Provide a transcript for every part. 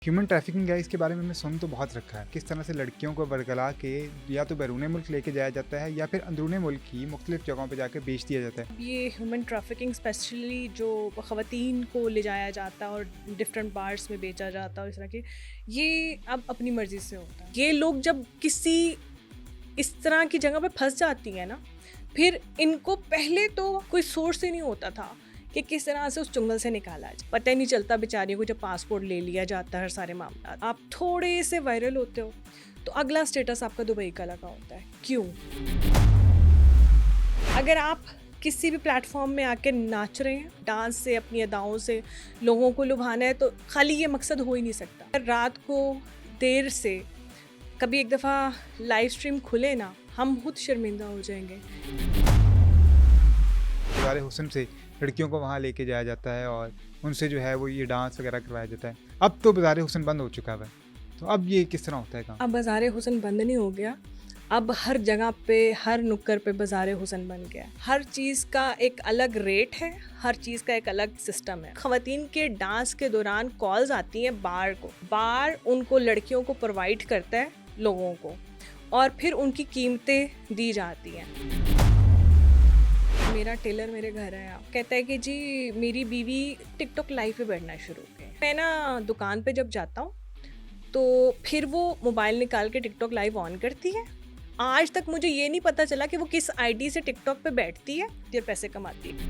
Human trafficking है, इसके बारे में मैंने सुन तो बहुत रखा है। किस तरह से लड़कियों को बरगला के या तो बैरूने मुल्क लेके जाया जाता है या फिर अंदरूने मुल्क की मुख्तलिफ जगहों पे जाके बेच दिया जाता है। ये ह्यूमन ट्रैफिकिंग स्पेशली जो ख़वातीन को ले जाया जाता है और डिफरेंट बार्स में बेचा जाता है और इस तरह के, ये अब अपनी मर्ज़ी से होता है। ये लोग जब किसी इस तरह की जगह पे फंस जाती हैं ना, फिर इनको पहले तो कोई सोर्स ही नहीं होता था कि किस तरह से उस चुंगल से निकाला जाए। पता ही नहीं चलता बेचारियों को, जब पासपोर्ट ले लिया जाता है, हर सारे मामला आप थोड़े से वायरल होते हो तो अगला स्टेटस आपका दुबई का लगा होता है। क्यों? अगर आप किसी भी प्लेटफॉर्म में आके नाच रहे हैं, डांस से, अपनी अदाओं से लोगों को लुभाना है, तो खाली ये मकसद हो ही नहीं सकता। रात को देर से कभी एक दफ़ा लाइव स्ट्रीम खुले ना, हम खुद शर्मिंदा हो जाएंगे। बाज़ार हुस्न से लड़कियों को वहाँ लेके जाया जाता है और उनसे जो है वो ये डांस वगैरह करवाया जाता है। अब तो बाज़ार हुस्न बंद हो चुका है, तो अब ये किस तरह होता है काम? अब बाज़ार हुस्न बंद नहीं हो गया, अब हर जगह पे, हर नुक्कड़ पे बाज़ार हुस्न बन गया है। हर चीज़ का एक अलग रेट है, हर चीज़ का एक अलग सिस्टम है। ख़वातीन के डांस के दौरान कॉल्स आती हैं बार को, बार उनको लड़कियों को प्रोवाइड करता है लोगों को, और फिर उनकी कीमतें दी जाती हैं। मेरा टेलर मेरे घर आया, कहता है कि जी मेरी बीवी टिकटॉक लाइव पे बैठना शुरू हो गई। मैं ना दुकान पे जब जाता हूँ तो फिर वो मोबाइल निकाल के टिकटॉक लाइव ऑन करती है। आज तक मुझे ये नहीं पता चला कि वो किस आईडी से टिकटॉक पे बैठती है या पैसे कमाती है।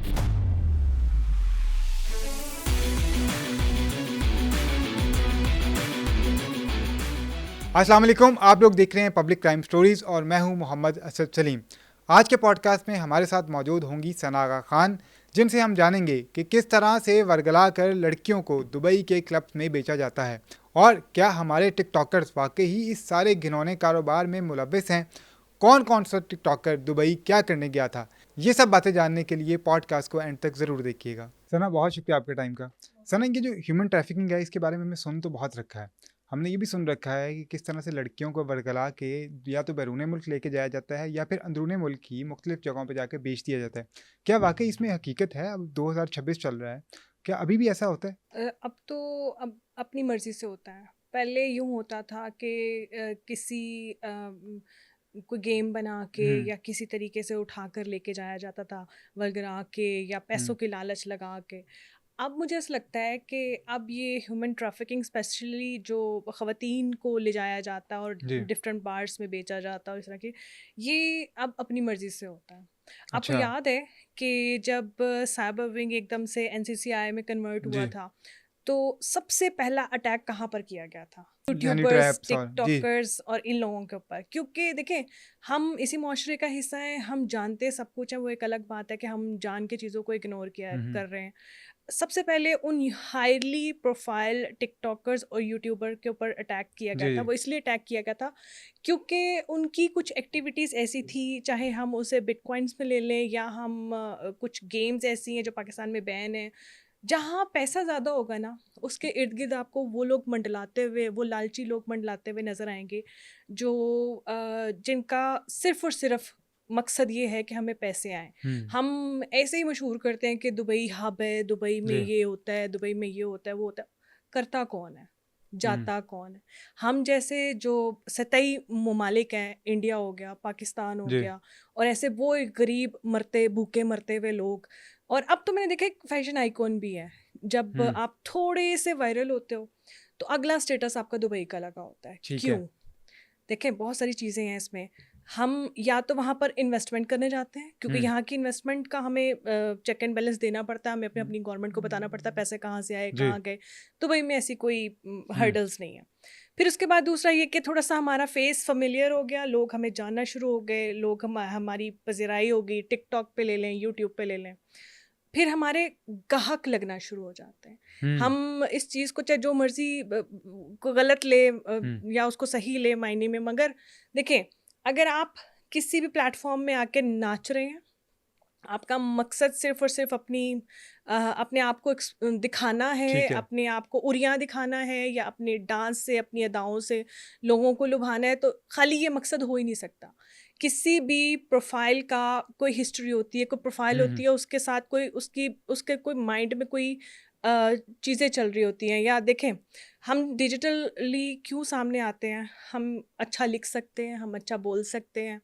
अस्सलाम वालेकुम, आप लोग देख रहे हैं पब्लिक क्राइम स्टोरीज़ और मैं हूं मोहम्मद असद सलीम। आज के पॉडकास्ट में हमारे साथ मौजूद होंगी सना आगा खान, जिनसे हम जानेंगे कि किस तरह से वरगला कर लड़कियों को दुबई के क्लब्स में बेचा जाता है और क्या हमारे टिकटॉकर्स वाकई ही इस सारे घिनौने कारोबार में मुलव्विस हैं। कौन कौन सा टिकटॉकर दुबई क्या करने गया था, ये सब बातें जानने के लिए पॉडकास्ट को एंड तक ज़रूर देखिएगा। सना, बहुत शुक्रिया आपके टाइम का। सना, ये जो ह्यूमन ट्रैफिकिंग है, इसके बारे में मैं सुन तो बहुत रखा है। हमने ये भी सुन रखा है कि किस तरह से लड़कियों को बरगला के या तो बैरूने मुल्क लेके जाया जाता है या फिर अंदरूने मुल्क की मुख्तलिफ जगहों पे जाके बेच दिया जाता है। क्या वाकई इसमें हकीकत है? अब 2026 चल रहा है, क्या अभी भी ऐसा होता है? अब तो अब अपनी मर्जी से होता है। पहले यूं होता था कि किसी कोई गेम बना के हम्म। या किसी तरीके से उठा कर लेके जाया जाता था, वरगरा के या पैसों हम्म। की लालच लगा के। अब मुझे ऐसा लगता है कि अब ये ह्यूमन ट्रैफिकिंग स्पेशली जो ख़वातीन को ले जाया जाता है और जी। डिफरेंट बार्स में बेचा जाता है और इस तरह की, ये अब अपनी मर्ज़ी से होता है। आपको अच्छा। याद है कि जब साइबर विंग एकदम से एनसीसीआई में कन्वर्ट हुआ जी। था, तो सबसे पहला अटैक कहाँ पर किया गया था? हनी यूट्यूबर्स, ट्रैप्स और जी। टिकटॉकर्स और इन लोगों के ऊपर। क्योंकि देखें, हम इसी मुआशरे का हिस्सा हैं, हम जानते सब कुछ है। वो एक अलग बात है कि हम जान के चीज़ों को इग्नोर किया हम्म। कर रहे हैं। सबसे पहले उन हाईली प्रोफाइल टिकटॉकर्स और यूट्यूबर के ऊपर अटैक किया गया जी। था। वो इसलिए अटैक किया गया था क्योंकि उनकी कुछ एक्टिविटीज़ ऐसी थी, चाहे हम उसे बिटकॉइंस में ले लें या हम कुछ गेम्स ऐसी हैं जो पाकिस्तान में बैन है। जहाँ पैसा ज़्यादा होगा ना, उसके इर्द गिर्द आपको वो लोग मंडलाते हुए, वो लालची लोग मंडलाते हुए नज़र आएंगे, जो जिनका सिर्फ़ और सिर्फ मकसद ये है कि हमें पैसे आएँ। हम्म। हम ऐसे ही मशहूर करते हैं कि दुबई हब है, दुबई में जी। ये होता है, दुबई में ये होता है, वो होता है। करता कौन है? हम्म। जाता कौन है? हम जैसे जो सतही ममालिक हैं, इंडिया हो गया, पाकिस्तान हो जी। गया, और ऐसे वो एक गरीब मरते, भूखे मरते हुए लोग। और अब तो मैंने देखा एक फैशन आइकॉन भी है। जब हम्म। आप थोड़े से वायरल होते हो, तो अगला स्टेटस आपका दुबई का लगा होता है। ठीक है। क्यों? देखें, बहुत सारी चीज़ें हैं इसमें। हम या तो वहाँ पर इन्वेस्टमेंट करने जाते हैं, क्योंकि हम्म। यहाँ की इन्वेस्टमेंट का हमें चेक एंड बैलेंस देना पड़ता है, हमें अपने अपनी गवर्नमेंट को बताना पड़ता है पैसे कहाँ से आए, जी। कहाँ गए। दुबई में ऐसी कोई हम्म। हर्डल्स नहीं है। फिर उसके बाद दूसरा ये कि थोड़ा सा हमारा फेस फेमिलियर हो गया, लोग हमें जानना शुरू हो गए, लोग हमारी पज़िराई हो गई, टिकटॉक पे ले लें, यूट्यूब पे ले लें। फिर हमारे गाहक लगना शुरू हो जाते हैं। हम्म। हम इस चीज़ को चाहे जो मर्ज़ी को गलत ले हम्म। या उसको सही ले मायने में, मगर देखें, अगर आप किसी भी प्लेटफ़ॉर्म में आके नाच रहे हैं, आपका मकसद सिर्फ़ और सिर्फ़ अपने आप को दिखाना है, ठीक है। अपने आप को उरियाँ दिखाना है या अपने डांस से, अपनी अदाओं से लोगों को लुभाना है, तो खाली ये मकसद हो ही नहीं सकता। किसी भी प्रोफ़ाइल का कोई हिस्ट्री होती है, कोई प्रोफ़ाइल होती हम्म। है, उसके साथ कोई उसके कोई माइंड में कोई चीज़ें चल रही होती हैं, या देखें हम डिजिटली क्यों सामने आते हैं, हम अच्छा लिख सकते हैं, हम अच्छा बोल सकते हैं,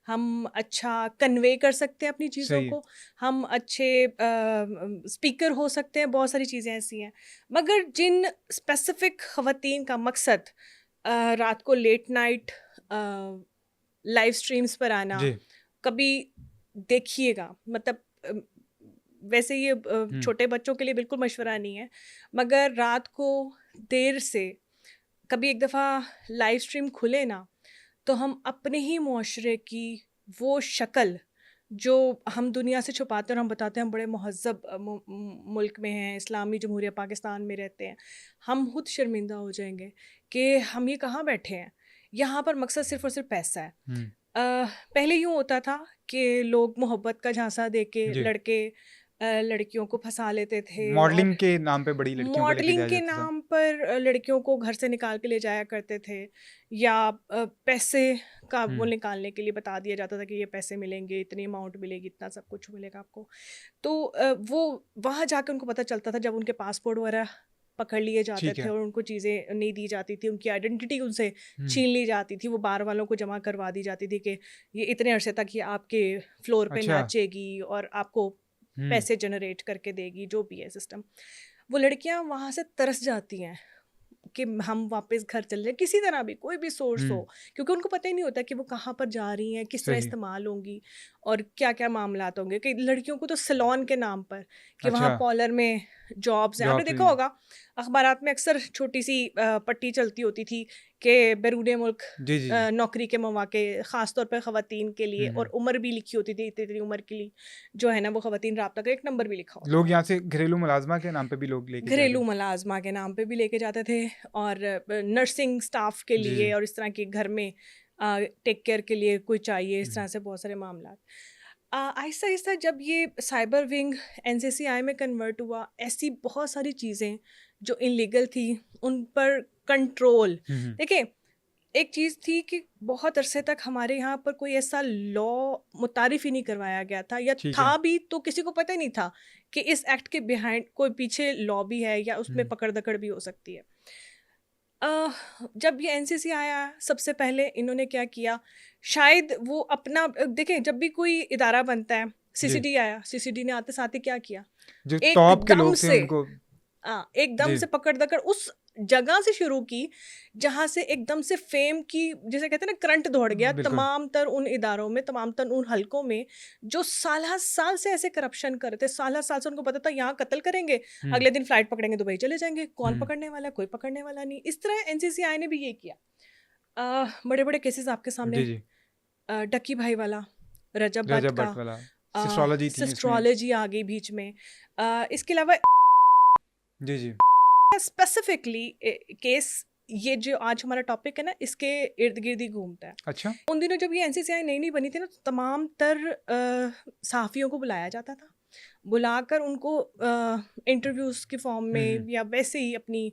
हम अच्छा कन्वे कर सकते हैं अपनी चीज़ों सही है। को, हम अच्छे स्पीकर हो सकते हैं, बहुत सारी चीज़ें ऐसी हैं। मगर जिन स्पेसिफिक ख़वातीन का मकसद रात को लेट नाइट लाइव स्ट्रीम्स पर आना, जी। कभी देखिएगा, मतलब वैसे ये हुँ। छोटे बच्चों के लिए बिल्कुल मशवरा नहीं है, मगर रात को देर से कभी एक दफ़ा लाइव स्ट्रीम खुले ना, तो हम अपने ही मुआशरे की वो शक्ल जो हम दुनिया से छुपाते हैं और हम बताते हैं हम बड़े महज़्ज़ब मुल्क में हैं, इस्लामी जमहूरिया पाकिस्तान में रहते हैं, हम खुद शर्मिंदा हो जाएंगे कि हम ये कहाँ बैठे हैं। यहाँ पर मकसद सिर्फ़ और सिर्फ पैसा है। हुँ। पहले यूँ होता था कि लोग मोहब्बत का झांसा दे के जी। लड़के लड़कियों को फंसा लेते थे, और मॉडलिंग के नाम पे बड़ी लड़कियों को लेके मॉडलिंग जाया के जाता था। नाम पर लड़कियों को घर से निकाल के ले जाया करते थे, या पैसे का वो हुँ। निकालने के लिए बता दिया जाता था कि ये पैसे मिलेंगे, इतनी अमाउंट मिलेगी, इतना सब कुछ मिलेगा आपको। तो वो वहाँ जाकर उनको पता चलता था, जब उनके पासपोर्ट वगैरह पकड़ लिए जाते ठीक थे है। और उनको चीज़ें नहीं दी जाती थी, उनकी आइडेंटिटी उनसे हुँ। छीन ली जाती थी, वो बार वालों को जमा करवा दी जाती थी कि ये इतने अरसे तक ये आपके फ्लोर पे अच्छा। नाचेगी और आपको हुँ। पैसे जनरेट करके देगी, जो भी है सिस्टम। वो लड़कियां वहाँ से तरस जाती हैं कि हम वापस घर चल जाए, किसी तरह भी, कोई भी सोर्स हो, हुँ। क्योंकि उनको पता ही नहीं होता कि वो कहाँ पर जा रही हैं, किस तरह सही। इस्तेमाल होंगी और क्या क्या मामलात होंगे। कि लड़कियों को तो सलोन के नाम पर कि वहाँ अच्छा, पार्लर में जॉब्स हैं, आपने जॉब्स देखा भी। होगा अखबारात में अक्सर छोटी सी पट्टी चलती होती थी कि बैरून मुल्क जी, जी, जी। नौकरी के मौके ख़ास तौर पर ख़वातीन के लिए, हुँ, और हुँ। उम्र भी लिखी होती थी, इतनी इतनी उम्र के लिए जो है ना वो ख़वातीन राब्ता का एक नंबर भी लिखा होता लोग था। यहाँ से घरेलू मुलाज़मा के नाम पे भी लोग लेके जा रहे घरेलू हैं। मुलाज़मा के नाम पे भी लेके जाते थे, और नर्सिंग स्टाफ के जी, लिए जी। और इस तरह के घर में टेक केयर के लिए कोई चाहिए, हुँ, इस हुँ। तरह से बहुत सारे मामलात। आहिस्ता-आहिस्ता जब ये साइबर विंग एनसीसीआई में कन्वर्ट हुआ, ऐसी बहुत सारी चीज़ें जो इल्लीगल थी, उन पर कंट्रोल। हुँ, हुँ। देखिए, एक चीज़ थी कि बहुत अरसे तक हमारे यहाँ पर कोई ऐसा लॉ मुतारिफ ही नहीं करवाया गया था, या ठीक है। था भी तो किसी को पता ही नहीं था कि इस एक्ट के बिहाइंड कोई पीछे लॉ भी है, या उसमें हुँ। पकड़ दकड़ भी हो सकती है। अ, जब ये एनसीसी आया, सबसे पहले इन्होंने क्या किया, शायद वो अपना देखें, जब भी कोई इदारा बनता है, जी। सीसीडी आया, सीसीडी ने आते साथ ही क्या किया, जो टॉप के एकदम लोग थे से उनको। एकदम जी, से पकड़ दकड़ उस जगह से शुरू की जहाँ से एकदम से फेम की, जैसे कहते हैं ना, करंट दौड़ गया बिल्कुल। तमाम तर उन इदारों में, तमाम तर उन हलकों में जो साल साल से ऐसे करप्शन कर रहे थे। साल साल से उनको पता था यहाँ कत्ल करेंगे, हुँ, अगले दिन फ्लाइट पकड़ेंगे, दुबई चले जाएंगे, कौन हुँ। पकड़ने वाला है, कोई पकड़ने वाला नहीं। इस तरह एनसीसीआई ने भी ये किया। बड़े बड़े केसेस आपके जी, सामने, जी। डक्की भाई वाला, रजब भट्ट रजब का, भट्ट वाला, सिस्ट्रोलॉजी थी इसमें। सिस्ट्रोलॉजी आ गई बीच में। इसके अलावा जी, जी। स्पेसिफिकली केस, ये जो आज हमारा टॉपिक है ना, इसके इर्द गिर्द ही घूमता है। अच्छा। उन दिनों जब ये एनसीसीआई नई नई बनी थी ना, तो तमाम तर सहाफ़ियों को बुलाया जाता था, बुलाकर उनको इंटरव्यूज़ के फॉर्म हुँ, हुँ। में या वैसे ही अपनी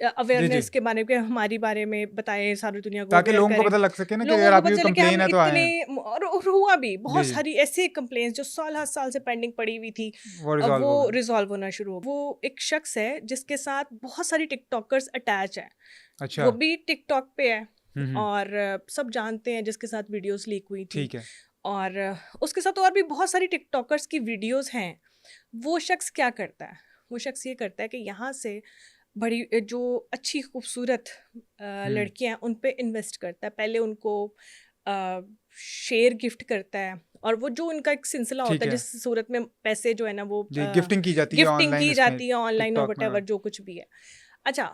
जी, जी। अवेयरनेस के बारे में, हमारी बारे में बताएं, सारी दुनिया को ताकि अवेयर लोगों को करें। पता लग सके ना कि लोगों अगर को आपकी पता कोई चले कि हम कंप्लेन है तो आए इतने, हैं। और हुआ भी जी, बहुत जी। सारी ऐसी कंप्लेंट्स जो साल हर साल से पेंडिंग पड़ी हुई थी, वो रिज़ॉल्व वो हो गए। रिजॉल्व होना शुरू हो। वो एक शख्स है जिसके साथ बहुत सारी टिकटॉकर्स अटैच हैं, अच्छा। वो भी टिकटॉक पे है, हुँ, हुँ। और सब जानते हैं जिसके साथ वीडियोस लीक हुई थी, ठीक है। और उसके साथ और भी बहुत सारी टिकटॉकर्स की वीडियोस हैं। वो शख्स क्या करता है, वो शख्स ये करता है कि यहाँ से बड़ी जो अच्छी खूबसूरत हुँ। लड़कियां हैं, उन पे इन्वेस्ट करता है। पहले उनको शेयर गिफ्ट करता है, और वो जो उनका एक सिलसिला होता ठीक है, है। जिस सूरत में पैसे जो है ना वो जी, गिफ्टिंग की जाती है गिफ्टिंग ऑनलाइन की इसमें जाती है ऑनलाइन और टिकटॉक में। वटेवर जो कुछ भी है। अच्छा,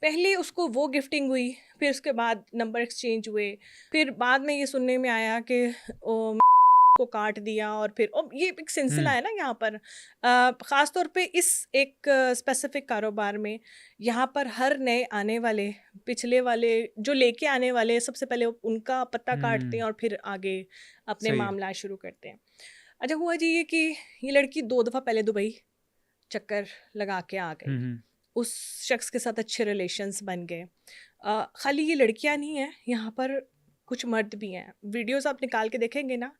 पहले उसको वो गिफ्टिंग हुई, फिर उसके बाद नंबर एक्सचेंज हुए, फिर बाद में ये सुनने में आया कि ओ, को काट दिया, और फिर ये एक सिलसिला हुँ। है ना यहाँ पर, ख़ास तौर पे इस एक स्पेसिफिक कारोबार में। यहाँ पर हर नए आने वाले, पिछले वाले जो लेके आने वाले, सबसे पहले उनका पत्ता काटते हैं हुँ। और फिर आगे अपने सही है। मामला शुरू करते हैं। अच्छा, हुआ जी ये कि ये लड़की 2 दफ़ा पहले दुबई चक्कर लगा के आ हुँ, गई, हुँ। उस शख्स के साथ अच्छे रिलेशंस बन गए। खाली ये लड़कियां नहीं हैं, यहाँ पर कुछ मर्द भी हैं। वीडियोस आप निकाल के देखेंगे ना,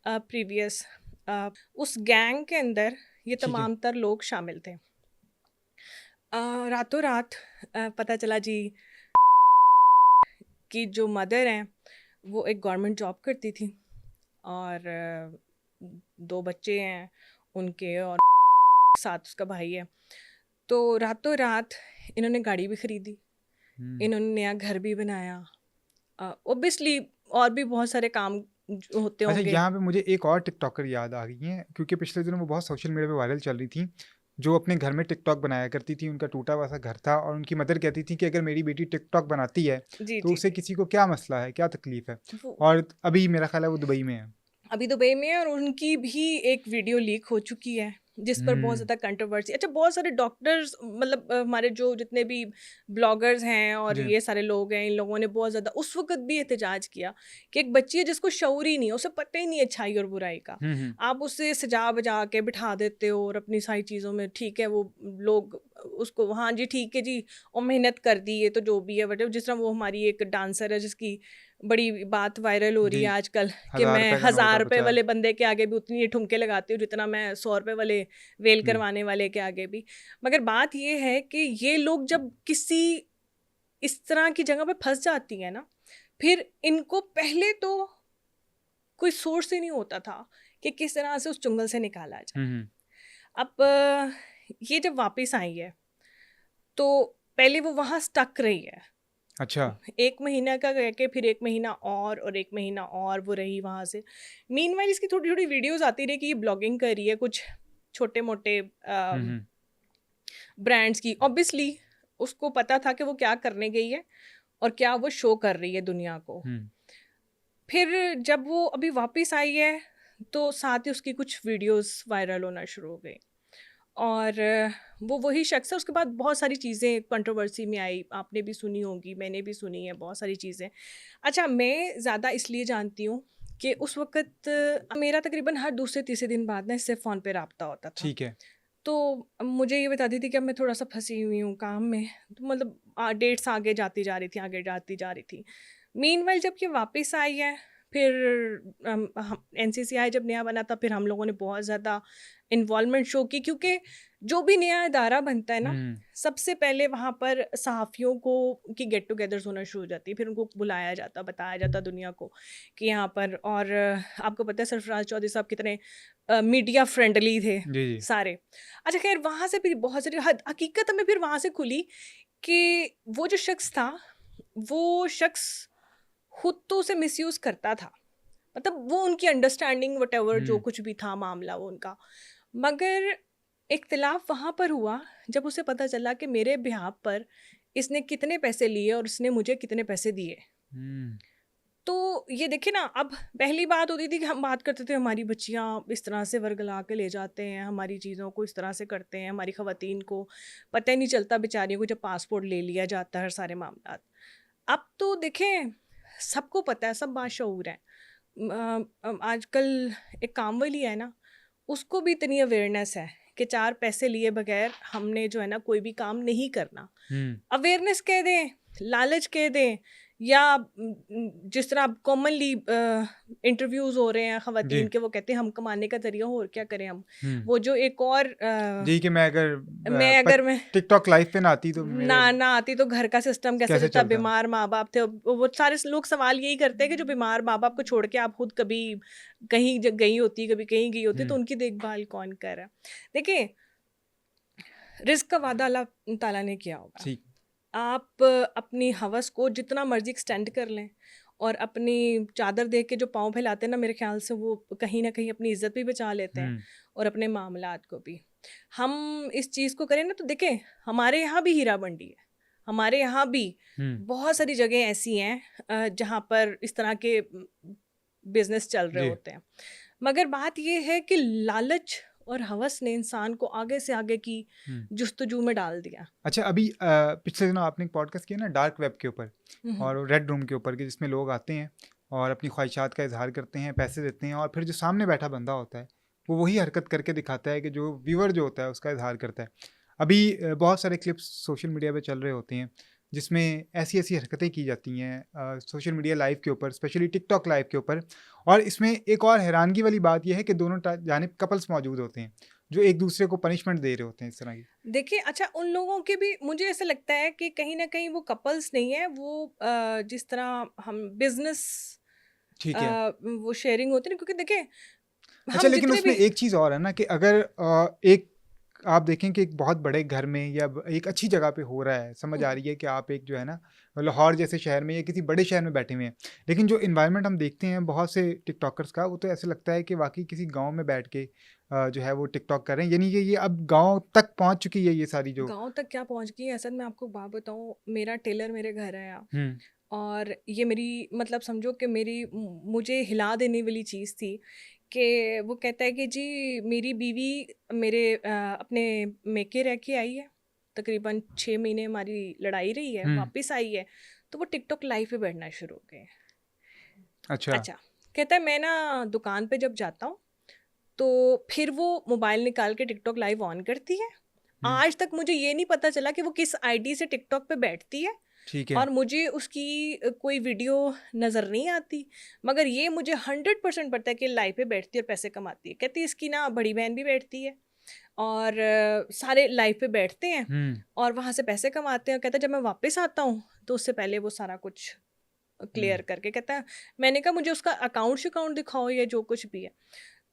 प्रीवियस, उस गैंग के अंदर ये ठीक है। तमाम तर लोग शामिल थे। रातों रात पता चला जी कि जो मदर हैं वो एक गवर्नमेंट जॉब करती थी और 2 बच्चे हैं उनके और साथ उसका भाई है। तो रातों रात इन्होंने गाड़ी भी खरीदी, इन्होंने नया घर भी बनाया। ऑब्वियसली और भी बहुत सारे काम होते अच्छा, होंगे। यहाँ पे मुझे एक और टिकटॉकर याद आ गई है, क्योंकि पिछले दिनों वो बहुत सोशल मीडिया पे वायरल चल रही थी, जो अपने घर में टिकटॉक बनाया करती थी। उनका टूटा हुआ सा घर था और उनकी मदर कहती थी कि अगर मेरी बेटी टिकटॉक बनाती है जी तो जी उसे जी। किसी को क्या मसला है, क्या तकलीफ है। वो और अभी मेरा ख्याल है वो दुबई में है। अभी दुबई में है और उनकी भी एक वीडियो लीक हो चुकी है जिस पर बहुत हम्म। ज़्यादा कंट्रोवर्सी। अच्छा, बहुत सारे डॉक्टर्स मतलब हमारे जो जितने भी ब्लॉगर्स हैं और जी। ये सारे लोग हैं, इन लोगों ने बहुत ज़्यादा उस वक्त भी एहतजाज किया कि एक बच्ची है जिसको शऊर ही नहीं है, उसे पता ही नहीं है अच्छाई और बुराई का। हम्म। आप उसे सजा बजा के बिठा देते हो और अपनी सारी चीज़ों में, ठीक है वो लोग उसको हाँ जी ठीक है जी और मेहनत कर दी है तो जो भी है, बट जिस तरह वो हमारी एक डांसर है जिसकी बड़ी बात वायरल हो रही जी, है आजकल कि 1000 मैं रुपए का नोट 1000 आप रुपए चाहे। वाले बंदे के आगे भी उतनी ठुमके लगाती हूँ जितना मैं 100 रुपए वाले वेल जी। करवाने वाले के आगे भी। मगर बात ये है कि ये लोग जब किसी इस तरह की जगह पे फंस जाती है ना, फिर इनको पहले तो कोई सोर्स ही नहीं होता था कि किस तरह से उस चुंगल से निकाला जाए। हम्म। अब ये जब वापस आई है तो पहले वो वहाँ स्टक रही है अच्छा। 1 महीना का रह के, फिर 1 महीना और 1 महीना और वो रही वहाँ से। मीनवाइल इसकी थोड़ी-थोड़ी वीडियोज़ आती रही कि ये ब्लॉगिंग कर रही है कुछ छोटे-मोटे हम्म। ब्रांड्स की। ऑब्वियसली उसको पता था कि वो क्या करने गई है और क्या वो शो कर रही है दुनिया को। हम्म। फिर जब वो अभी वापस आई है, तो साथ ही उसकी कुछ वीडियोज़ वायरल होना शुरू हो गई और वो वही शख्स है। उसके बाद बहुत सारी चीज़ें कंट्रोवर्सी में आई, आपने भी सुनी होंगी, मैंने भी सुनी है बहुत सारी चीज़ें। अच्छा, मैं ज़्यादा इसलिए जानती हूँ कि उस वक़्त मेरा तकरीबन हर दूसरे तीसरे दिन बाद ना इससे फ़ोन पे राब्ता होता था। ठीक है। तो मुझे ये बताती थी कि अब मैं थोड़ा-सा फँसी हुई हूँ काम में, तो मतलब डेट्स आगे जाती जा रही थी, आगे जाती जा रही थी। मीनवाइल जब ये वापस आई है, फिर हम एनसीसीआई जब नया बना था, फिर हम लोगों ने बहुत ज़्यादा इन्वॉल्वमेंट शो की, क्योंकि जो भी नया अदारा बनता है ना, हम्म। सबसे पहले वहाँ पर सहाफ़ियों को की गेट टुगेदर्स होना शुरू हो जाती है। फिर उनको बुलाया जाता, बताया जाता दुनिया को कि यहाँ पर। और आपको पता है सरफराज चौधरी साहब कितने मीडिया फ्रेंडली थे जी जी। सारे। अच्छा खैर, वहाँ से फिर बहुत सारी हकीकत हमें फिर वहाँ से खुली कि वो जो शख्स था, वो शख्स खुद तो उसे मिसयूज़ करता था। मतलब वो उनकी अंडरस्टैंडिंग व्हाटएवर जो हम्म। कुछ भी था मामला वो उनका। मगर इख्तिलाफ वहाँ पर हुआ जब उसे पता चला कि मेरे बिहाफ पर इसने कितने पैसे लिए और उसने मुझे कितने पैसे दिए। हम्म। तो ये देखिए ना, अब पहली बात होती थी कि हम बात करते थे हमारी बच्चियाँ इस तरह से वर्गला के ले जाते हैं, हमारी चीज़ों को इस तरह से करते हैं, हमारी ख़वातीन को पता ही नहीं चलता बेचारियों को जब पासपोर्ट ले लिया जाता है, हर सारे मामलात। अब तो देखें, सबको पता है, सब बाशऊर हैं। आजकल एक काम वाली है ना, उसको भी इतनी अवेयरनेस है कि 4 पैसे लिए बगैर हमने जो है ना कोई भी काम नहीं करना। हम्म। अवेयरनेस कह दें, लालच कह दें, या जिस तरह अब कॉमनली इंटरव्यूज़ हो रहे हैं जी। ख़वातीन के, वो कहते हैं हम कमाने का ज़रिया और क्या करें हम। हम्म। वो जो एक और जी, कि मैं अगर अगर मैं टिकटॉक लाइव पे ना आती तो मेरे ना आती तो घर का सिस्टम कैसे कैसे चलता। चलता। बीमार माँ बाप थे, वो सारे लोग सवाल यही करते हैं कि जो बीमार माँ बाप को छोड़ के आप खुद कभी कहीं गई होती, कभी कहीं गई होती, तो उनकी देखभाल कौन कर रहा है। देखिए, रिस्क का वादा अल्लाह ताला ने किया होगा। ठीक। आप अपनी हवस को जितना मर्जी एक्सटेंड कर लें और अपनी चादर देख के जो पाँव फैलाते हैं ना, मेरे ख्याल से वो कहीं ना कहीं अपनी इज्जत भी बचा लेते हैं और अपने मामलात को भी। हम इस चीज़ को करें ना, तो देखें हमारे यहाँ भी हीरा मंडी है, हमारे यहाँ भी बहुत सारी जगह ऐसी हैं जहाँ पर इस तरह के बिजनेस चल रहे जी। होते हैं। मगर बात ये है कि लालच और हवस ने इंसान को आगे से आगे की जुस्तजू में डाल दिया। अच्छा, अभी पिछले दिनों आपने एक पॉडकास्ट किया ना डार्क वेब के ऊपर और रेड रूम के ऊपर, कि जिसमें लोग आते हैं और अपनी ख्वाहिशात का इजहार करते हैं, पैसे देते हैं, और फिर जो सामने बैठा बंदा होता है वो वही हरकत करके दिखाता है कि जो व्यूअर जो होता है उसका इजहार करता है। अभी बहुत सारे क्लिप्स सोशल मीडिया पे चल रहे होते हैं जिसमें ऐसी ऐसी हरकतें की जाती हैं सोशल मीडिया लाइव के ऊपर, स्पेशली टिकटॉक लाइव के ऊपर। और इसमें एक और हैरानगी वाली बात यह है कि दोनों जानिब कपल्स मौजूद होते हैं। जो एक दूसरे को पनिशमेंट दे रहे होते हैं इस तरह की। देखिए, अच्छा, उन लोगों के भी मुझे ऐसा लगता है कि कहीं न कहीं वो कपल्स नहीं है, वो जिस तरह हम बिज़नेस ठीक है। वो शेयरिंग होती है ना, क्योंकि देखिए, अच्छा, हम लेकिन जितने उसमें भी एक चीज़ और है ना कि अगर एक आप देखें कि एक बहुत बड़े घर में या एक अच्छी जगह पे हो रहा है, समझ आ हुँ, रही है कि आप एक जो है ना लाहौर जैसे शहर में या किसी बड़े शहर में बैठे हुए हैं, लेकिन जो इन्वायरमेंट हम देखते हैं बहुत से टिकटॉकर्स का, वो तो ऐसे लगता है कि वाकई किसी गांव में बैठ के जो है वो टिकटॉक कर रहे हैं, यानी कि ये अब गांव तक पहुंच चुकी है ये सारी जो। गाँव तक क्या पहुँच गई है। असल में आपको बात बताऊँ, मेरा टेलर मेरे घर आया हम्म। और ये मेरी, मतलब समझो कि मेरी मुझे हिला देने वाली चीज़ थी कि वो कहता है कि जी मेरी बीवी मेरे अपने मेके रह के आई है, तकरीबन 6 महीने हमारी लड़ाई रही है, हम्म। वापस आई है, तो वो टिकटॉक लाइव पे बैठना शुरू हो गए। अच्छा। अच्छा, कहता है मैं ना दुकान पे जब जाता हूँ, तो फिर वो मोबाइल निकाल के टिकटॉक लाइव ऑन करती है। हम्म। आज तक मुझे ये नहीं पता चला कि वो किस आईडी से टिकटॉक पे बैठती है, ठीक है। और मुझे उसकी कोई वीडियो नज़र नहीं आती। मगर ये मुझे 100% पता है कि लाइव पे बैठती है और पैसे कमाती है। कहती है इसकी ना बड़ी बहन भी बैठती है, और सारे लाइव पे बैठते हैं हम्म। और वहाँ से पैसे कमाते हैं। कहता है जब मैं वापस आता हूँ तो उससे पहले वो सारा कुछ हम्म। क्लियर करके, कहता है, मैंने कहा मुझे उसका अकाउंट दिखाओ या जो कुछ भी है,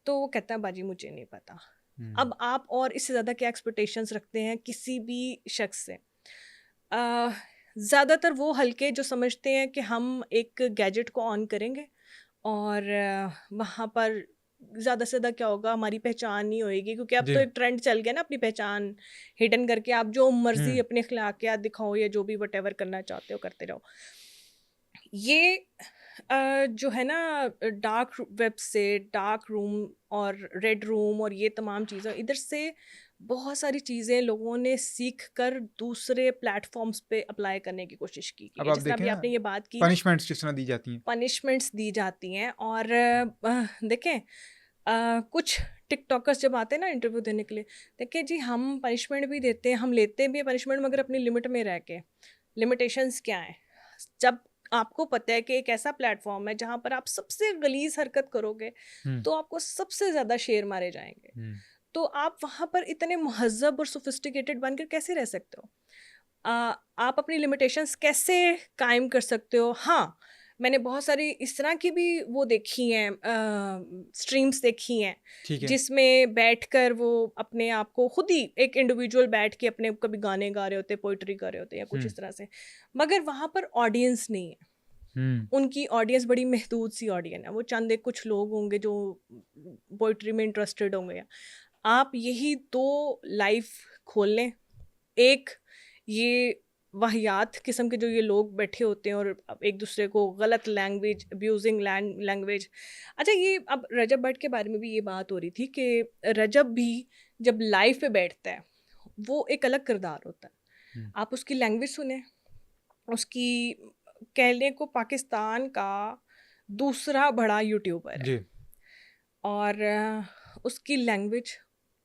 तो वो कहता है बाजी मुझे नहीं पता। हम्म। अब आप और इससे ज़्यादा क्या एक्सपेक्टेशंस रखते हैं किसी भी शख्स से? अ, ज़्यादातर वो हल्के जो समझते हैं कि हम एक गैजेट को ऑन करेंगे और वहाँ पर ज़्यादा से ज़्यादा क्या होगा, हमारी पहचान नहीं होएगी, क्योंकि अब जी। तो एक ट्रेंड चल गया ना अपनी पहचान हिडन करके आप जो मर्ज़ी हम्म। अपने अखलाकियात दिखाओ या जो भी वटेवर करना चाहते हो करते रहो। ये जो है ना, डार्क वेब से, डार्क रूम और रेड रूम और ये तमाम चीज़ें, इधर से बहुत सारी चीज़ें लोगों ने सीख कर दूसरे प्लेटफॉर्म्स पे अप्लाई करने की कोशिश की अब है। आप जिस तरह देखें अभी ना, आपने ये बात की ना, पनिशमेंट्स जिस तरह दी जाती हैं। पनिशमेंट्स दी जाती हैं, और देखें, कुछ टिकटॉकर्स जब आते हैं ना इंटरव्यू देने के लिए, देखिए जी हम पनिशमेंट भी देते हैं, हम लेते भी हैं पनिशमेंट, मगर अपनी लिमिट में रह के। लिमिटेशंस क्या है? जब आपको पता है कि एक ऐसा प्लेटफॉर्म है जहाँ पर आप सबसे गलीज हरकत करोगे हम्म। तो आपको सबसे ज़्यादा शेर मारे जाएंगे, हम्म। तो आप वहाँ पर इतने महज़्ज़ब और सोफिस्टिकेटेड बनकर कैसे रह सकते हो? आप अपनी लिमिटेशंस कैसे कायम कर सकते हो? हाँ, मैंने बहुत सारी इस तरह की भी वो देखी हैं, स्ट्रीम्स देखी हैं, ठीक है। जिसमें बैठकर वो अपने आप को खुद ही एक इंडिविजुअल बैठ के अपने कभी गाने गा रहे होते हैं, पोएट्री कर रहे होते हैं या कुछ हम्म। इस तरह से। मगर वहाँ पर ऑडियंस नहीं है। हम्म। उनकी ऑडियंस बड़ी महदूद सी ऑडियंस है, वो चंद एक कुछ लोग होंगे जो पोइट्री में इंटरेस्टेड होंगे। आप यही 2 लाइफ खोल लें, एक ये वाहियात किस्म के जो ये लोग बैठे होते हैं और अब एक दूसरे को गलत लैंग्वेज, अब्यूजिंग लैंग्वेज। अच्छा, ये अब रजब भट्ट के बारे में भी ये बात हो रही थी कि रजब भी जब लाइव पे बैठता है, वो एक अलग किरदार होता है। हम्म। आप उसकी लैंग्वेज सुने, उसकी, कहने को पाकिस्तान का दूसरा बड़ा यूट्यूबर है, जी। और उसकी लैंग्वेज,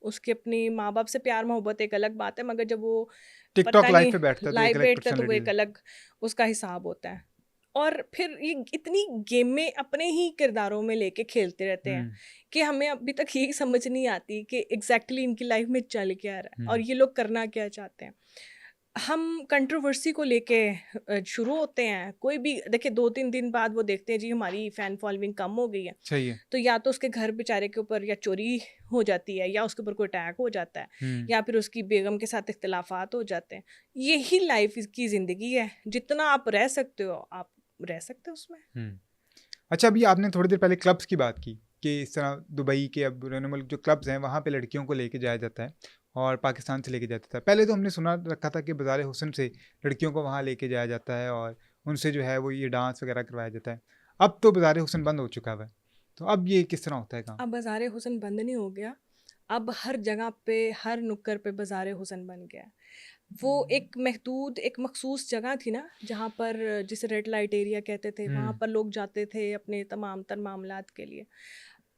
उसकी अपनी माँ बाप से प्यार मोहब्बत एक अलग बात है, मगर जब वो टिकटॉक पता लाइव नहीं पे बैठता है तो एक लाइव अलग बैठता है तो वो पर्सनालिटी एक है। अलग उसका हिसाब होता है। और फिर ये इतनी गेमें अपने ही किरदारों में लेके खेलते रहते हैं हम्म। कि हमें अभी तक यही समझ नहीं आती कि एग्जैक्टली इनकी लाइफ में चल क्या रहा है और हम्म। ये लोग करना क्या चाहते हैं। हम कंट्रोवर्सी को लेके शुरू होते हैं, कोई भी देखिए 2-3 दिन बाद वो देखते हैं जी हमारी फ़ैन फॉलोइंग कम हो गई है, सही है। तो या तो उसके घर बेचारे के ऊपर या चोरी हो जाती है या उसके ऊपर कोई अटैक हो जाता है हम्म। या फिर उसकी बेगम के साथ इख्तिलाफात हो जाते हैं। यही लाइफ की ज़िंदगी है, जितना आप रह सकते हो आप रह सकते हो उसमें। हम्म। अच्छा, अभी आपने थोड़ी देर पहले क्लब्स की बात की कि इस तरह दुबई के अब मुल्क जो क्लब्स हैं वहाँ पे लड़कियों को लेके जाया जाता है और पाकिस्तान से लेके जाता था। पहले तो हमने सुना रखा था कि बाज़ार हुस्न से लड़कियों को वहाँ लेके जाया जाता है और उनसे जो है वो ये डांस वगैरह करवाया जाता है। अब तो बाज़ार हुस्न बंद हो चुका है, तो अब ये किस तरह होता है काम? अब बाज़ार हुस्न बंद नहीं हो गया, अब हर जगह पे, हर नुक्कड़ पे बाज़ार हुस्न बन गया है। वो एक महदूद, एक मखसूस जगह थी ना, जहाँ पर जिसे रेड लाइट एरिया कहते थे, वहाँ पर लोग जाते थे अपने तमाम तर मामलात के लिए।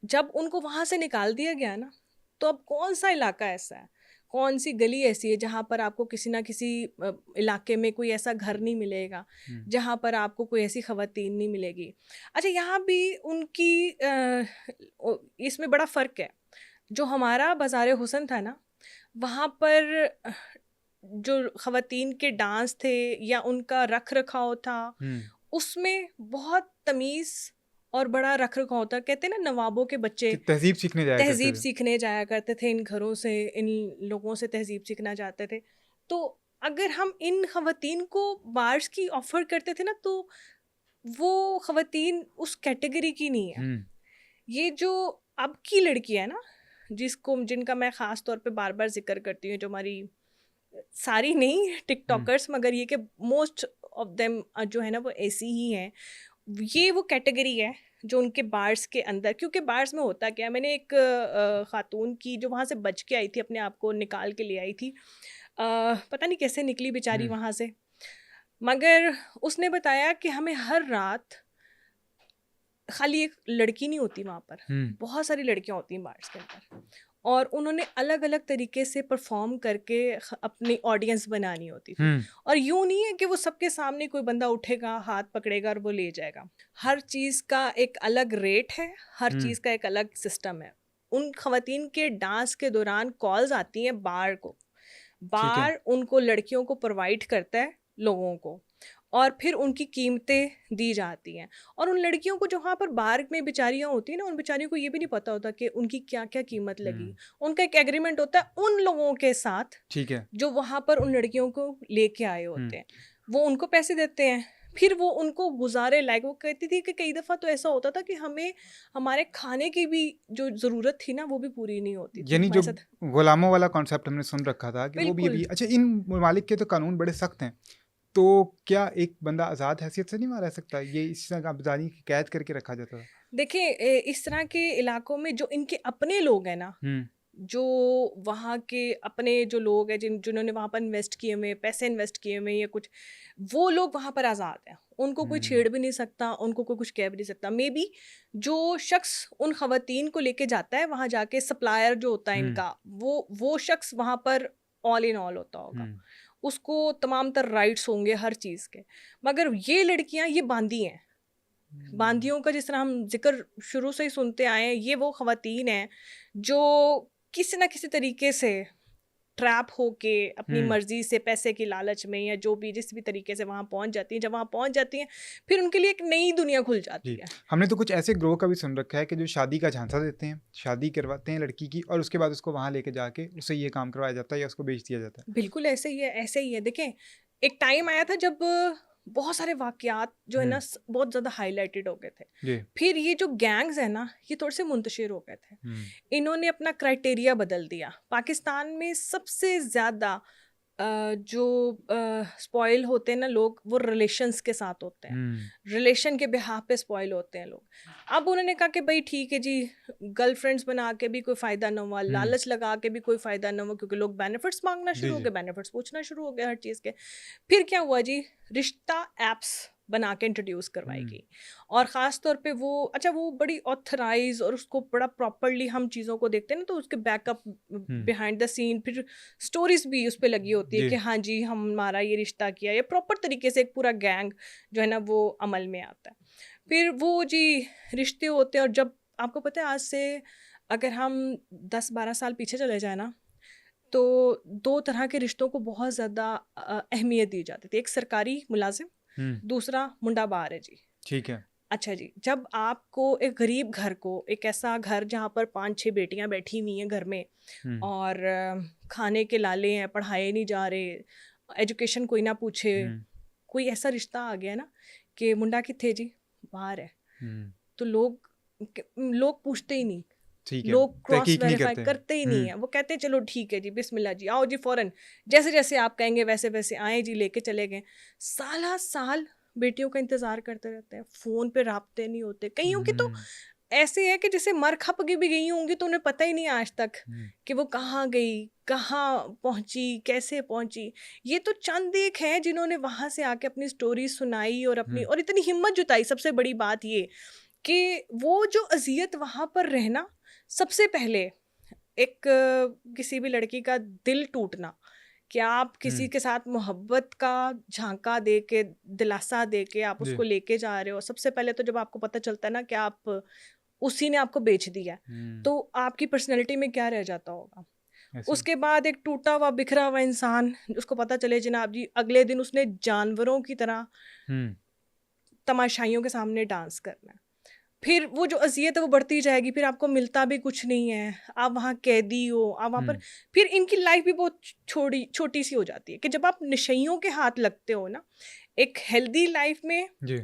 जब उनको वहाँ से निकाल दिया गया ना, तो अब कौन सा इलाका ऐसा है, कौन सी गली ऐसी है जहाँ पर आपको किसी ना किसी इलाके में कोई ऐसा घर नहीं मिलेगा जहाँ पर आपको कोई ऐसी ख़वातीन नहीं मिलेगी। अच्छा, यहाँ भी उनकी इसमें बड़ा फ़र्क है। जो हमारा बाज़ार हुस्न था ना, वहाँ पर जो ख़वातीन के डांस थे या उनका रख रखाव था, उसमें बहुत तमीज़ और बड़ा रख रखाव था। कहते हैं ना, नवाबों के बच्चे कि तहज़ीब सीखने जाया करते तहज़ीब थे। सीखने जाया करते थे, इन घरों से, इन लोगों से तहज़ीब सीखना चाहते थे। तो अगर हम इन ख़वातीन को बार्स की ऑफ़र करते थे ना, तो वो ख़वातीन उस कैटेगरी की नहीं है। हुँ, ये जो अब की लड़की है ना, जिनका मैं ख़ास तौर पे बार-बार ज़िक्र करती हूँ, जो हमारी सारी नहीं हुँ, टिकटॉकर्स, मगर ये कि मोस्ट ऑफ देम जो है ना वो ऐसी ही हैं। ये वो कैटेगरी है जो उनके बार्स के अंदर, क्योंकि बार्स में होता क्या है, मैंने एक खातून की जो वहाँ से बच के आई थी, अपने आप को निकाल के ले आई थी। पता नहीं कैसे निकली बेचारी हुँ, वहाँ से, मगर उसने बताया कि हमें हर रात, खाली एक लड़की नहीं होती वहाँ पर, हुँ, बहुत सारी लड़कियाँ होती हैं बार्स के अंदर, और उन्होंने अलग अलग तरीके से परफॉर्म करके अपनी ऑडियंस बनानी होती थी। हुँ, और यूं नहीं है कि वो सबके सामने कोई बंदा उठेगा, हाथ पकड़ेगा और वो ले जाएगा। हर चीज़ का एक अलग रेट है, हर हुँ, चीज़ का एक अलग सिस्टम है। उन खवातीन के डांस के दौरान कॉल्स आती हैं बार को, ठीक है। बार उनको लड़कियों को प्रोवाइड करता है, लोगों को, और फिर उनकी कीमतें दी जाती हैं। और उन लड़कियों को जो वहाँ पर बार में बेचारियाँ होती हैं ना, उन बेचारियों को ये भी नहीं पता होता कि उनकी क्या क्या कीमत लगी। हुँ, उनका एक एग्रीमेंट होता है उन लोगों के साथ ठीक है। जो वहाँ पर उन लड़कियों को लेके आए हुँ, होते हैं। वो उनको पैसे देते हैं, फिर वो उनको गुजारे लायक। वो कहती थी कि कई दफ़ा तो ऐसा होता था कि हमें हमारे खाने की भी जो ज़रूरत थी ना, वो भी पूरी नहीं होती थी यानी हमारे जो साथ। गुलामों वाला कॉन्सेप्ट हमने सुन रखा था कि वो भी बिल्कुल। अभी अच्छा इन ममालिक के तो कानून बड़े सख्त हैं। तो क्या एक बंदा आज़ाद हैसियत से नहीं वहाँ रह सकता? ये इस तरह का आबदानी की कैद करके रखा जाता था। देखिए, इस तरह के इलाकों में जो इनके अपने लोग हैं ना, हुँ, जो वहाँ के अपने जो लोग हैं, जिन्होंने वहाँ पर इन्वेस्ट किए हुए, पैसे इन्वेस्ट किए हुए या कुछ, वो लोग वहाँ पर आज़ाद हैं। उनको कोई हुँ, छेड़ भी नहीं सकता, उनको कोई कुछ कह भी नहीं सकता। मे बी जो शख्स उन खवातीन को लेके जाता है वहाँ जाके, सप्लायर जो होता है हुँ, इनका, वो शख्स वहाँ पर ऑल इन ऑल होता होगा। हुँ, उसको तमाम तर राइट्स होंगे हर चीज़ के। मगर ये लड़कियाँ ये बांदी हैं। हुँ, बांदियों का जिस तरह हम ज़िक्र शुरू से ही सुनते आए हैं, ये वो ख़वातीन हैं जो किसी न किसी तरीके से ट्रैप होके अपनी हुँ। मर्ज़ी से, पैसे की लालच में या जो भी, जिस भी तरीके से वहाँ पहुँच जाती हैं। जब वहाँ पहुँच जाती हैं, फिर उनके लिए एक नई दुनिया खुल जाती जी, है। हमने तो कुछ ऐसे ग्रोह का भी सुन रखा है कि जो शादी का झांसा देते हैं, शादी करवाते हैं लड़की की और उसके बाद उसको वहाँ लेके जाके उससे ये काम करवाया जाता है या उसको बेच दिया जाता है। बिल्कुल ऐसे ही है, ऐसे ही है। देखें, एक टाइम आया था जब बहुत सारे वाक़यात जो है हुँ, ना बहुत ज़्यादा हाइलाइटेड हो गए थे। जी, फिर ये जो गैंग्स हैं ना, ये थोड़े से मुंतशिर हो गए थे। हुँ, इन्होंने अपना क्राइटेरिया बदल दिया। पाकिस्तान में सबसे ज़्यादा जो स्पॉइल होते हैं ना लोग, वो रिलेशंस के साथ होते हैं। हुँ, रिलेशन के बिहाफ पे स्पॉइल होते हैं लोग। अब उन्होंने कहा कि भई ठीक है जी, गर्लफ्रेंड्स बना के भी कोई फ़ायदा ना हुआ, हुँ, लालच लगा के भी कोई फ़ायदा ना हुआ, क्योंकि लोग बेनिफिट्स माँगना जी, शुरू हो जी, गए, बेनिफिट्स पूछना शुरू हो गए हर चीज़ के। फिर क्या हुआ जी, रिश्ता ऐप्स बना के इंट्रोड्यूस करवाई हुँ, गई। और ख़ास तौर पे वो, अच्छा, वो बड़ी ऑथराइज़ और उसको बड़ा प्रॉपर्ली हम चीज़ों को देखते हैं ना, तो उसके बैकअप हुँ, बिहाइंड द सीन फिर स्टोरीज़ भी उस पे लगी होती है जी, कि हाँ जी, हमारा ये रिश्ता किया, या प्रॉपर तरीके से एक पूरा गैंग जो है ना वो अमल में आता है। फिर वो जी रिश्ते होते हैं, और जब आपको पता है, आज से अगर हम 10-12 साल पीछे चले जाएँ ना, तो 2 तरह के रिश्तों को बहुत ज़्यादा अहमियत दी जाती थी। एक सरकारी मुलाज़िम, हुँ, दूसरा मुंडा बार है जी। ठीक है, अच्छा जी, जब आपको एक गरीब घर को, एक ऐसा घर जहाँ पर 5-6 बेटियाँ बैठी हुई हैं घर में, हुँ, और खाने के लाले हैं, पढ़ाए नहीं जा रहे, एजुकेशन कोई ना पूछे, हुँ, कोई ऐसा रिश्ता आ गया ना कि मुंडा कित्थे जी? बाहर है। हुँ, तो लोग पूछते ही नहीं। ठीक है, लोग क्रॉस तहकीक नहीं वेरीफाई करते हैं। करते ही नहीं हुँ, है। वो कहते हैं चलो ठीक है जी, बिस्मिल्लाह जी, आओ जी फ़ौरन। जैसे-जैसे आप कहेंगे वैसे-वैसे आए जी, लेके चले गए। साला-साल बेटियों का इंतज़ार करते रहते हैं। फ़ोन पे राब्ते नहीं होते। कईयों की तो हुँ, ऐसे है कि जैसे मर खप के भी गई होंगी तो उन्हें पता ही नहीं है आज तक हुँ, कि वो कहाँ गई, कहाँ पहुँची, कैसे पहुँची। ये तो चंद एक हैं जिन्होंने वहाँ से आके अपनी स्टोरी सुनाई और अपनी, हुँ, और इतनी हिम्मत जुटाई। सबसे बड़ी बात ये कि वो जो अज़ियत वहाँ पर रहना, सबसे पहले एक किसी भी लड़की का दिल टूटना, कि आप किसी हुँ, के साथ मोहब्बत का झांका दे के, दिलासा दे के आप जी, उसको लेके जा रहे हो। सबसे पहले तो जब आपको पता चलता है ना कि आप उसी ने आपको बेच दिया, तो आपकी पर्सनैलिटी में क्या रह जाता होगा। उसके बाद एक टूटा हुआ बिखरा हुआ इंसान, उसको पता चले जनाब जी अगले दिन उसने जानवरों की तरह तमाशाइयों के सामने डांस करना है, फिर वो जो अज़ियत है वो बढ़ती जाएगी, फिर आपको मिलता भी कुछ नहीं है, आप वहाँ कैदी हो, आप वहाँ पर, फिर इनकी लाइफ भी बहुत छोटी सी हो जाती है कि जब आप नशइयों के हाथ लगते हो ना एक हेल्दी लाइफ में जी।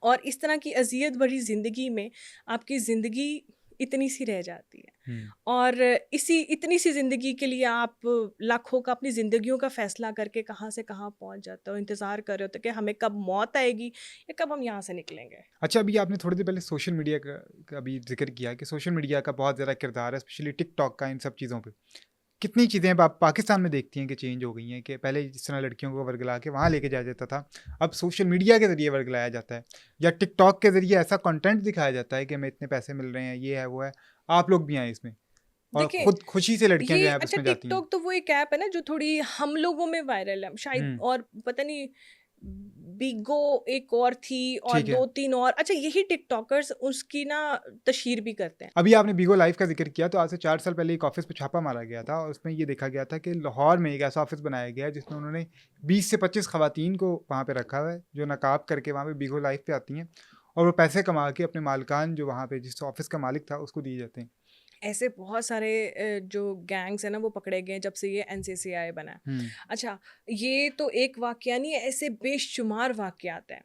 और इस तरह की अज़ियत भरी ज़िंदगी में, आपकी ज़िंदगी इतनी सी रह जाती है। और इतनी सी ज़िंदगी के लिए आप लाखों का अपनी ज़िंदगियों का फ़ैसला करके कहाँ से कहाँ पहुँच जाते हो, इंतज़ार कर रहे होते कि हमें कब मौत आएगी या कब हम यहाँ से निकलेंगे। अच्छा, अभी आपने थोड़ी देर पहले सोशल मीडिया का अभी ज़िक्र किया कि सोशल मीडिया का बहुत ज़्यादा किरदार है, स्पेशली टिकटॉक का इन सब चीज़ों पे। कितनी चीज़ें अब आप पाकिस्तान में देखती हैं कि चेंज हो गई हैं कि पहले जिस तरह लड़कियों को वर्गला के वहाँ लेके जाया जाता था, अब सोशल मीडिया के ज़रिए वर्गलाया जाता है या टिकटॉक के ज़रिए ऐसा कंटेंट दिखाया जाता है कि हमें इतने पैसे मिल रहे हैं, ये है, वो है, आप लोग भी आए इसमें और देखिए, खुद खुशी से लड़कियां जो ये है अच्छा उसमें जाती हैं। टिकटॉक तो वो एक ऐप है ना जो थोड़ी हम लोगों में वायरल है शायद, हुँ, और पता नहीं बिगो एक और थी और ठीक है। 2-3 और, अच्छा यही टिकटॉकर्स उसकी ना तशहीर भी करते हैं। अभी आपने बीगो लाइव का ज़िक्र किया तो आज से 4 साल पहले एक ऑफ़िस पे छापा मारा गया था और उसमें ये देखा गया था कि लाहौर में एक ऐसा ऑफ़िस बनाया गया है जिसमें उन्होंने 20 से 25 ख़वातीन को वहाँ पे रखा हुआ है, जो नकाब करके वहाँ पे बीगो लाइव पे आती हैं और वो पैसे कमा के अपने मालिकान जो वहाँ पे जिस ऑफ़िस का मालिक था उसको दिए जाते हैं। ऐसे बहुत सारे जो गैंग्स हैं ना वो पकड़े गए हैं जब से ये एनसीसीआई बना है। हुँ, अच्छा, ये तो एक वाकया नहीं है, ऐसे बेशुमार वाकयात हैं।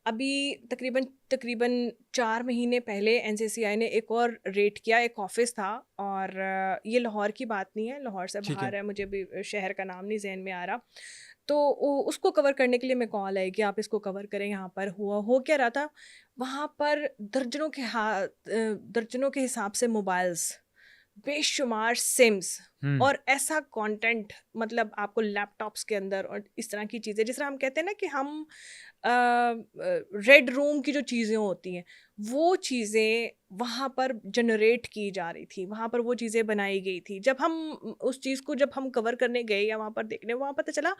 अभी तकरीबन तकरीबन 4 महीने पहले एनसीसीआई ने एक और रेड किया, एक ऑफिस था, और ये लाहौर की बात नहीं है, लाहौर से ठीक है। बाहर है, मुझे भी शहर का नाम नहीं ज़हन में आ रहा। तो उसको कवर करने के लिए मैं कॉल आई कि आप इसको कवर करें, यहाँ पर हो क्या रहा था, वहाँ पर दर्जनों के हिसाब से मोबाइल्स, बेशुमार सिम्स हुँ, और ऐसा कंटेंट, मतलब आपको लैपटॉप्स के अंदर और इस तरह की चीज़ें, जिस तरह हम कहते हैं ना कि हम रेड रूम की जो चीज़ें होती हैं वो चीज़ें वहाँ पर जनरेट की जा रही थी, वहाँ पर वो चीज़ें बनाई गई थी। जब हम उस चीज़ को जब हम कवर करने गए या वहाँ पर देखने, वहाँ पता चला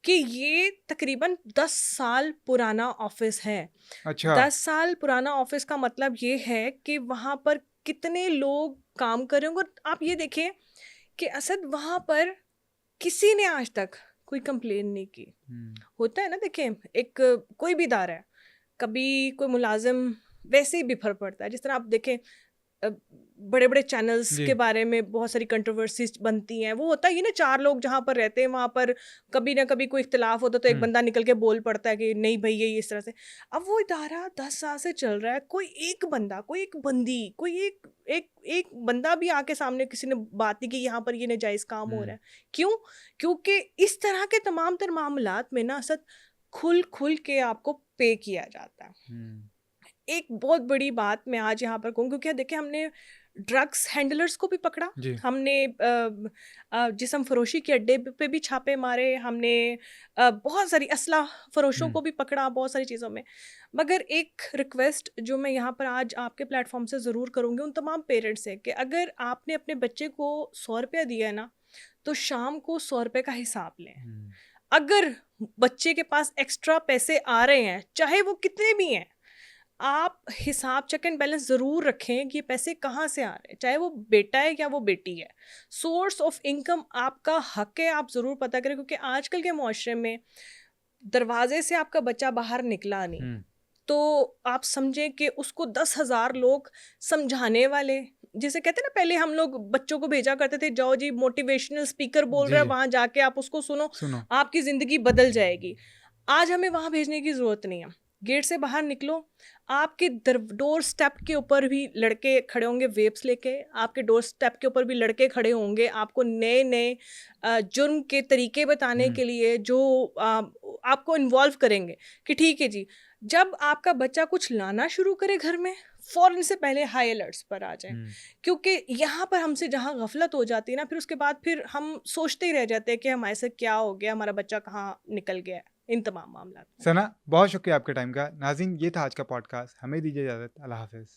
कि ये तकरीबन 10 साल पुराना ऑफिस है। अच्छा। 10 साल पुराना ऑफिस का मतलब ये है कि वहाँ पर कितने लोग काम कर रहे होंगे, और आप ये देखें कि असद वहाँ पर किसी ने आज तक कोई कंप्लेन नहीं की। हुँ, होता है ना, देखें एक कोई भी इदारा है, कभी कोई मुलाजिम वैसे ही बिफर पड़ता है, जिस तरह आप देखें बड़े बड़े चैनल्स जी। के बारे में बहुत सारी कंट्रोवर्सीज बनती हैं, वो होता ही है ना, 4 लोग जहाँ पर रहते हैं वहाँ पर कभी ना कभी कोई इख्तिलाफ होता है तो एक हुँ, बंदा निकल के बोल पड़ता है कि नहीं भाई ये इस तरह से। अब वो इदारा 10 साल से चल रहा है, कोई एक बंदा, कोई एक बंदी, कोई एक बंदा भी आके सामने किसी ने बात नहीं की यहाँ पर ये नाजायज़ काम हो रहा हुँ, है। क्यों? क्योंकि इस तरह के तमाम तर मामलात में ना सच खुल के आपको पे किया जाता है। हुँ, एक बहुत बड़ी बात मैं आज यहाँ पर कहूँ, क्योंकि देखिए हमने ड्रग्स हैंडलर्स को भी पकड़ा, जी। हमने जिस्म फरोशी के अड्डे पे भी छापे मारे, हमने बहुत सारी असला फरोशों हुँ, को भी पकड़ा, बहुत सारी चीज़ों में। मगर एक रिक्वेस्ट जो मैं यहाँ पर आज आपके प्लेटफॉर्म से ज़रूर करूँगी उन तमाम पेरेंट्स से, कि अगर आपने अपने बच्चे को 100 रुपया दिया है ना, तो शाम को 100 रुपये का हिसाब लें। हुँ, अगर बच्चे के पास एक्स्ट्रा पैसे आ रहे हैं, चाहे वो कितने भी हैं, आप हिसाब चेक एंड बैलेंस ज़रूर रखें कि ये पैसे कहाँ से आ रहे हैं, चाहे वो बेटा है या वो बेटी है। सोर्स ऑफ इनकम आपका हक है, आप ज़रूर पता करें, क्योंकि आजकल के मुआशरे में दरवाजे से आपका बच्चा बाहर निकला नहीं, हुँ, तो आप समझें कि उसको 10,000 लोग समझाने वाले, जिसे कहते हैं ना, पहले हम लोग बच्चों को भेजा करते थे, जाओ जी मोटिवेशनल स्पीकर बोल जी, रहा है, जी, वहाँ जाके आप उसको सुनो, सुनो। आपकी ज़िंदगी बदल जाएगी। आज हमें वहाँ भेजने की ज़रूरत नहीं है। गेट से बाहर निकलो, आपके डोर स्टेप के ऊपर भी लड़के खड़े होंगे वेप्स लेके, आपके डोर स्टेप के ऊपर भी लड़के खड़े होंगे आपको नए नए जुर्म के तरीके बताने हुँ, के लिए, जो आपको इन्वॉल्व करेंगे कि ठीक है जी, जब आपका बच्चा कुछ लाना शुरू करे घर में, फ़ौरन से पहले हाई अलर्ट्स पर आ जाएं, हुँ। क्योंकि यहाँ पर हमसे जहाँ गफलत हो जाती है ना, फिर उसके बाद फिर हम सोचते ही रह जाते हैं कि हमारे से क्या हो गया, हमारा बच्चा कहाँ निकल गया है, इन तमाम मामला में। सना, बहुत शुक्रिया आपके टाइम का। नाज़रीन, ये था आज का पॉडकास्ट। हमें दीजिए इजाज़त। अल्लाह हाफ़िज़।